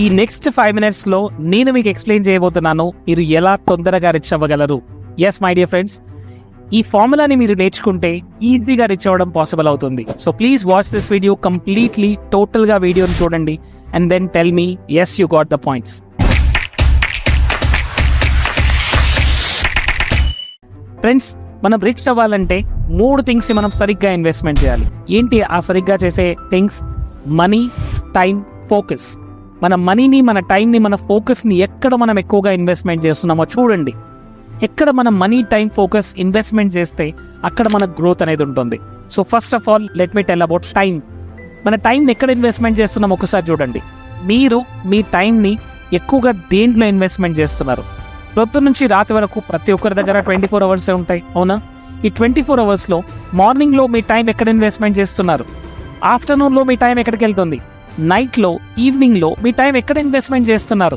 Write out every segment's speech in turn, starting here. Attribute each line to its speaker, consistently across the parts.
Speaker 1: ఈ next 5 minutes లో నేను మీకు ఎక్స్ప్లెయిన్ చేయబోతున్నాను మీరు ఎలా తొందరగా రిచ్ అవ్వగలరు. ఎస్ మై డియర్ ఫ్రెండ్స్, ఈ ఫార్ములాని మీరు నేర్చుకుంటే ఈజీగా రిచ్ అవ్వడం పాసిబుల్ అవుతుంది. So please watch this video completely, టోటల్గా వీడియోని చూడండి and then tell me yes you got the points. Friends, మనం రిచ్ అవ్వాలంటే 3 థింగ్స్ మనం సరిగ్గా ఇన్వెస్ట్మెంట్ చేయాలి. ఏంటి ఆ సరిగ్గా చేసే థింగ్స్? Money, time, focus. మన మనీని, మన టైంని, మన ఫోకస్ని ఎక్కడ మనం ఎక్కువగా ఇన్వెస్ట్మెంట్ చేస్తున్నామో చూడండి. ఎక్కడ మనం మనీ, టైం, ఫోకస్ ఇన్వెస్ట్మెంట్ చేస్తే అక్కడ మన గ్రోత్ అనేది ఉంటుంది. So first of all let me tell about time. మన టైంని ఎక్కడ ఇన్వెస్ట్మెంట్ చేస్తున్నాం ఒకసారి చూడండి. మీరు మీ టైంని ఎక్కువగా దేంట్లో ఇన్వెస్ట్మెంట్ చేస్తున్నారు? పొద్దు నుంచి రాత్రి వరకు ప్రతి ఒక్కరి దగ్గర 24 hours ఉంటాయి, అవునా? ఈ 24 hours మార్నింగ్లో మీ టైం ఎక్కడ ఇన్వెస్ట్మెంట్ చేస్తున్నారు? ఆఫ్టర్నూన్లో మీ టైం ఎక్కడికి వెళ్తుంది? నైట్లో, ఈవినింగ్లో మీ టైం ఎక్కడ ఇన్వెస్ట్మెంట్ చేస్తున్నారు?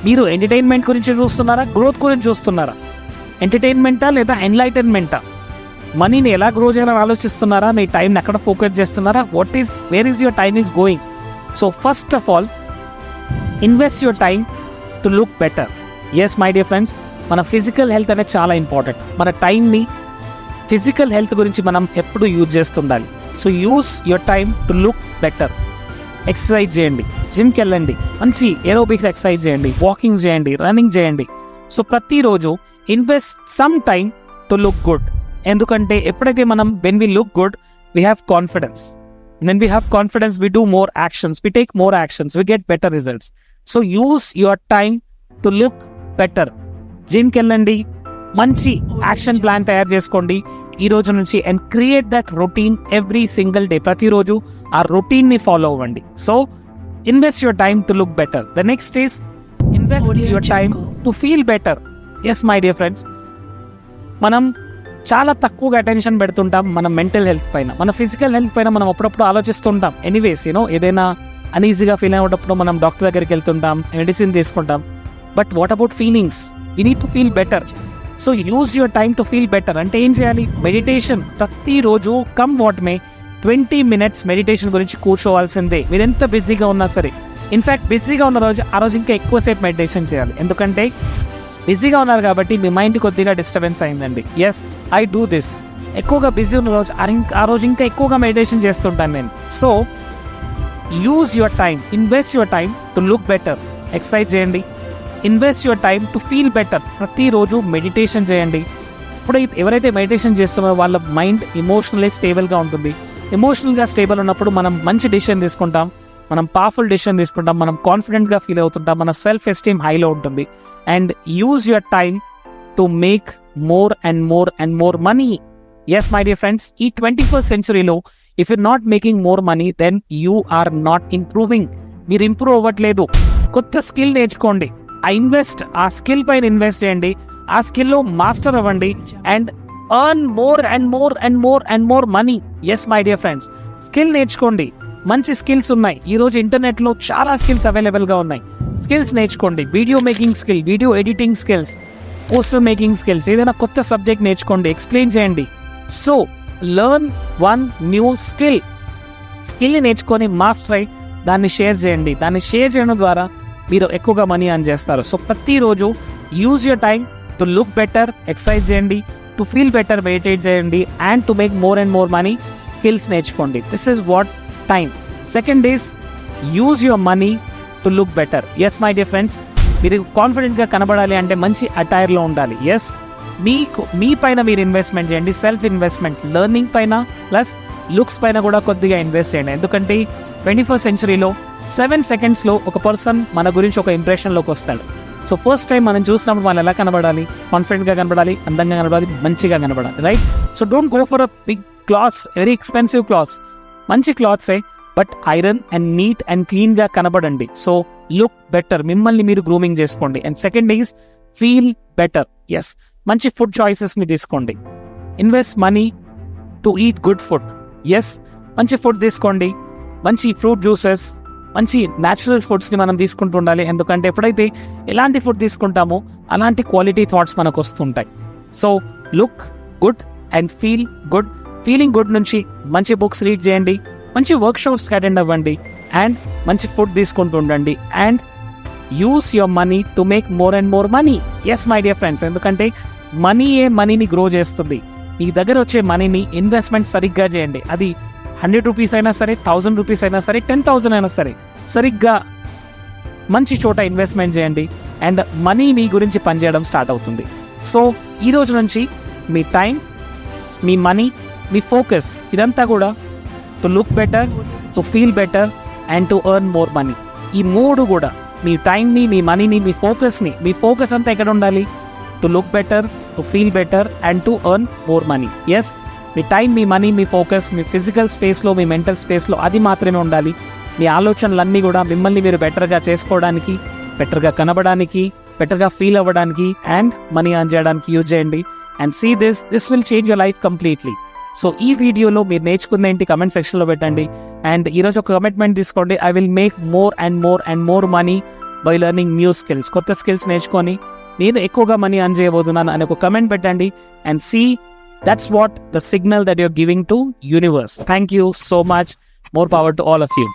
Speaker 1: మీరు ఎంటర్టైన్మెంట్ గురించి చూస్తున్నారా, గ్రోత్ గురించి చూస్తున్నారా? ఎంటర్టైన్మెంటా లేదా ఎన్లైటన్మెంటా? మనీని ఎలా గ్రో చేయాలని ఆలోచిస్తున్నారా? మీ టైంని ఎక్కడ ఫోకస్ చేస్తున్నారా? Where is your time is going? So first of all invest your time to look better. Yes my dear friends, మన ఫిజికల్ హెల్త్ అనేది చాలా ఇంపార్టెంట్. మన టైంని ఫిజికల్ హెల్త్ గురించి మనం ఎప్పుడు యూజ్ చేస్తుండాలి. So use your time to look better. Exercise చేయండి, జిమ్కి వెళ్ళండి, మంచి ఏరోబిక్స్ ఎక్సర్సైజ్ చేయండి, వాకింగ్ చేయండి, రన్నింగ్ చేయండి. సో ప్రతిరోజు invest some time to look good. ఎందుకంటే ఎప్పుడైతే మనం when we look good we have confidence. When we have confidence we do more actions, we take more actions, we get better results. So use your time to look better. జిమ్కి వెళ్ళండి, మంచి action plan తయారు చేసుకోండి ఈ రోజు నుంచి and create that routine every single day. ప్రతిరోజు ఆ రొటీన్ని ఫాలో అవ్వండి. So invest your time to look better. The next is invest your time to feel better. Yes my dear friends, మనం చాలా తక్కువగా అటెన్షన్ పెడుతుంటాం మన మెంటల్ హెల్త్ పైన, మన ఫిజికల్ హెల్త్ పైన మనం అప్పుడప్పుడు ఆలోచిస్తుంటాం. ఎనీవేస్ ఏదైనా అనీజీగా ఫీల్ అయ్యేటప్పుడు మనం డాక్టర్ దగ్గరికి వెళ్తుంటాం, మెడిసిన్ తీసుకుంటాం. But what about feelings? We need to feel better. So use your time to feel better. అంటే ఏం చేయాలి? మెడిటేషన్. ప్రతిరోజు come what may 20 minutes meditation గురించి కూర్చోవాల్సిందే, మీరు ఎంత బిజీగా ఉన్నా సరే. ఇన్ఫ్యాక్ట్ బిజీగా ఉన్న రోజు ఆ రోజు ఇంకా ఎక్కువసేపు మెడిటేషన్ చేయాలి. ఎందుకంటే బిజీగా ఉన్నారు కాబట్టి మీ మైండ్ కొద్దిగా డిస్టర్బెన్స్ అయిందండి. Yes, I do this. ఎక్కువగా బిజీ ఉన్న రోజు ఆ రోజు ఇంకా ఎక్కువగా మెడిటేషన్ చేస్తుంటాను నేను. So use your time, invest your time to look better. Exercise చేయండి, invest your time to feel better. ప్రతిరోజు మెడిటేషన్ చేయండి. ఇప్పుడైతే ఎవరైతే మెడిటేషన్ చేస్తున్నారో వాళ్ళ మైండ్ ఎమోషనల్లీ స్టేబుల్గా ఉంటుంది. ఎమోషనల్గా స్టేబుల్ ఉన్నప్పుడు మనం మంచి డెసిషన్ తీసుకుంటాం, మనం పవర్ఫుల్ డెసిషన్ తీసుకుంటాం, మనం కాన్ఫిడెంట్గా ఫీల్ అవుతుంటాం, మన సెల్ఫ్ ఎస్టీమ్ హైలో ఉంటుంది. And use your time to make more and more and more money. Yes my dear friends, ఈ 21st centuryలో if you not making more money then you are not improving. మీరు improve అవ్వట్లేదు. కొత్త skill నేర్చుకోండి, ఆ skill పైన invest చేయండి, ఆ స్కిల్లో మాస్టర్ అవ్వండి and earn more and more and more and more money. Yes my dear friends, skill నేర్చుకోండి. మంచి స్కిల్స్ ఉన్నాయి ఈరోజు ఇంటర్నెట్లో, చాలా స్కిల్స్ అవైలబుల్గా ఉన్నాయి. స్కిల్స్ నేర్చుకోండి. Video making skill, video editing skills, poster making skills, ఏదైనా కొత్త సబ్జెక్ట్ నేర్చుకోండి, ఎక్స్ప్లెయిన్ చేయండి. సో లెర్న్ వన్ న్యూ స్కిల్ని నేర్చుకొని మాస్టర్ అయి దాన్ని షేర్ చేయండి. దాన్ని షేర్ చేయడం ద్వారా మీరు ఎక్కువగా మనీ అర్న్ చేస్తారు. సో ప్రతిరోజు use your time to look better, exercise చేయండి, టు ఫీల్ బెటర్, మెడిటేట్ చేయండి and to make more and more money. Skills నేర్చుకోండి. This is what time. Second is use your money to look better. Yes my dear friends, మీరు కాన్ఫిడెంట్గా కనబడాలి అంటే మంచి అటైర్లో ఉండాలి. Yes, మీ పైన మీరు ఇన్వెస్ట్మెంట్ చేయండి, సెల్ఫ్ ఇన్వెస్ట్మెంట్. లెర్నింగ్ పైన ప్లస్ లుక్స్ పైన కూడా కొద్దిగా ఇన్వెస్ట్ చేయండి. ఎందుకంటే 21st centuryలో 7 secondsలో ఒక పర్సన్ మన గురించి ఒక ఇంప్రెషన్లోకి వస్తాడు. సో ఫస్ట్ టైం మనం చూసినప్పుడు వాళ్ళు ఎలా కనబడాలి? కాన్ఫిడెంట్గా కనబడాలి, అందంగా కనబడాలి, మంచిగా కనబడాలి, right? So don't go for a big clothes, very expensive clothes. మంచి క్లాత్సే but iron and neat and క్లీన్గా కనబడండి. సో లుక్ బెటర్, మిమ్మల్ని మీరు గ్రూమింగ్ చేసుకోండి. And second is feel better. Yes, మంచి ఫుడ్ చాయిసెస్ని తీసుకోండి. Invest money to eat good food. Yes, మంచి ఫుడ్ తీసుకోండి, మంచి ఫ్రూట్ జ్యూసెస్, మంచి న్యాచురల్ ఫుడ్స్ని మనం తీసుకుంటూ ఉండాలి. ఎందుకంటే ఎప్పుడైతే ఎలాంటి ఫుడ్ తీసుకుంటామో అలాంటి క్వాలిటీ థాట్స్ మనకు వస్తుంటాయి. So look good and feel good. Feeling good నుంచి మంచి బుక్స్ రీడ్ చేయండి, మంచి వర్క్షాప్స్కి అటెండ్ అవ్వండి, అండ్ మంచి ఫుడ్ తీసుకుంటూ ఉండండి. And use your money to make more and more money. Yes my dear friends, ఎందుకంటే మనీని గ్రో చేస్తుంది. మీ దగ్గర వచ్చే మనీని ఇన్వెస్ట్మెంట్ సరిగ్గా చేయండి. అది 100 రూపీస్ అయినా సరే, 1000 రూపీస్ అయినా సరే, 10,000 అయినా సరే, సరిగ్గా మంచి చోట ఇన్వెస్ట్మెంట్ చేయండి అండ్ మనీ మీ గురించి పనిచేయడం స్టార్ట్ అవుతుంది. సో ఈ రోజు నుంచి మీ టైం, మీ మనీ, మీ ఫోకస్ ఇదంతా కూడా to look better, to feel better and to earn more money. ఈ మూడు కూడా మీ టైంని, మీ మనీని, మీ ఫోకస్ అంతా ఎక్కడ ఉండాలి? To look better, to feel better and to earn more money. Yes, మీ టైం, మీ మనీ, మీ ఫోకస్ మీ ఫిజికల్ స్పేస్లో, మీ మెంటల్ స్పేస్లో అది మాత్రమే ఉండాలి. మీ ఆలోచనలన్నీ కూడా మిమ్మల్ని మీరు బెటర్గా చేసుకోవడానికి, బెటర్గా కనబడడానికి, బెటర్గా ఫీల్ అవ్వడానికి అండ్ మనీ ఎర్న్ చేయడానికి యూజ్ చేయండి. And see this will change your life completely. So ఈ వీడియోలో మీరు నేర్చుకుందేంటి కమెంట్ సెక్షన్లో పెట్టండి. అండ్ ఈరోజు ఒక కమిట్మెంట్ తీసుకోండి, I will make more and more and more money by learning new skills. కొత్త స్కిల్స్ నేర్చుకొని నేను ఎక్కువగా మనీ ఎర్న్ చేయబోతున్నాను అని ఒక కమెంట్ పెట్టండి. And see that's what the signal that you're giving to universe. Thank you so much. More power to all of you.